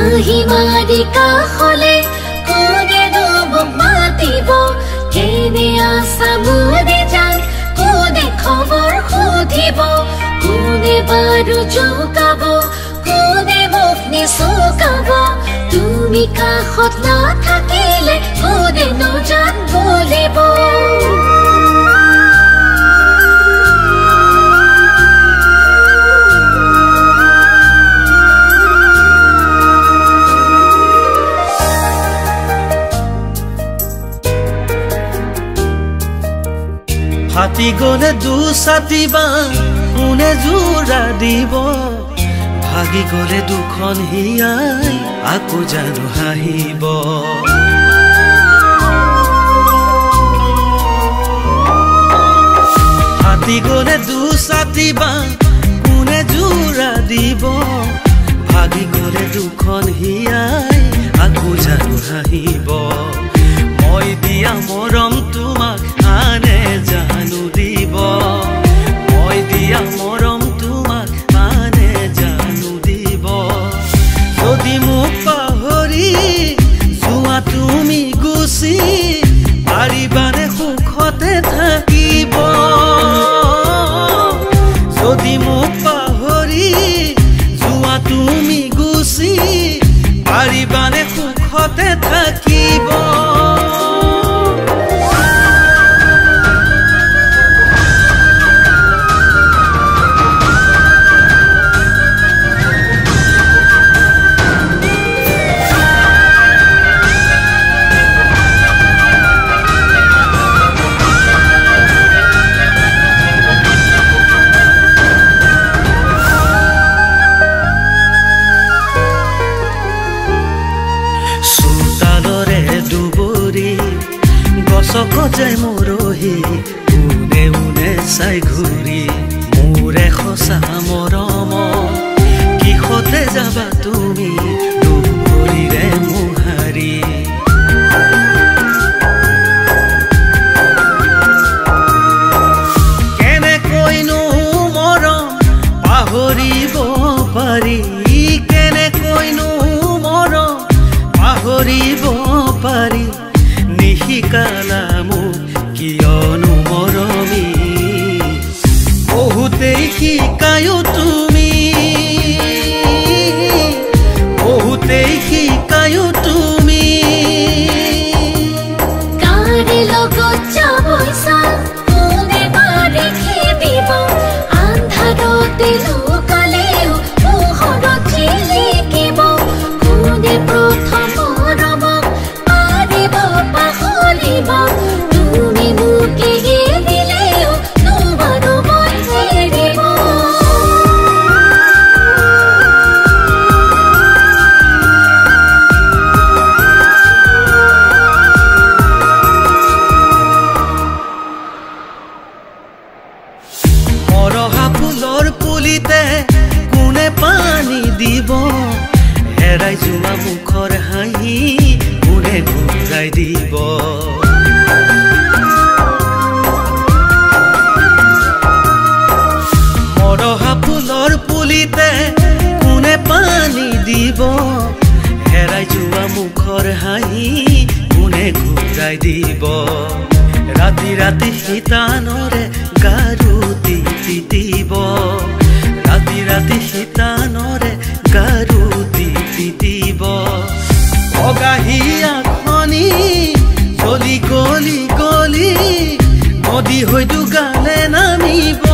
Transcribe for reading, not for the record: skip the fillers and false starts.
আহিমাৰি কাষলে কোনেনো মোক মাতিব কেনে আছা মোৰে জান কোনে খবৰ সুধিব কোনে বাৰু জোকাব কোনে মোক নিচুকাব তুমি কাষত নাথাকিলে কোনেনো জান বলিব হাতি গলে দুছাতি বা কোনে জোৰা দিব ভাগি গলে দুখন হিয়াই আকৌ জানো হাঁহিব হাতি গলে দুছাতি বা কোনে জোৰা দিব ভাগি গলে দুখন হিয়াই আকৌ জানো হাঁহিব মই দিয়া মৰম তোমাক আনে জানো দিব মই দিয়া মৰম তোমাক আনে জানো দিব যদি মোক পাহৰি যোৱা তুমি গুচি পাৰিবানে সুখতে থাকিব যদি মোক পাহৰি যোৱা তুমি গুচি পাৰিবানে সুখতে থাকিব গছকজাই মৰহি উনে উনে চাই ঘূৰি মোৰে সঁচা মৰম কিহতে যাবা তুমি দুবৰিৰে মোহাৰি কেনেকৈনো মৰম পাহৰিব পাৰি কেনেকৈনো মৰম পাহৰিব পাৰি নিশিকালা মোক কিয়নো মৰমি বহুতেই শিকায়ো তুমি বহুতেই শিকায়ো তুমি কাৰে লগত যাবইছা কোনে বাৰে খেদিব আন্ধাৰতে লুকালেও পোহৰত জিলিকিব কোনে প্ৰথম তুমি মোকে দিলেও তোমাৰো মই এৰিব মৰহা ফুলৰ পুলিতে কোনে পানী দিব হেৰাই যোৱা মুখৰ হাঁহি কোনে ঘূৰাই দিব মৰহা ফুলৰ পুলিতে কোনে পানী দিব হেৰাই যোৱা মুখৰ হাঁহি কোনে ঘূৰাই দিব ৰাতি ৰাতি শীতানৰে গাৰু তিতি দিব ৰাতি ৰাতি শীতানৰে গাৰু তিতি দিব অগাহিয়া খনি চলি গলি গলি নদী হয়তো গালে নামিব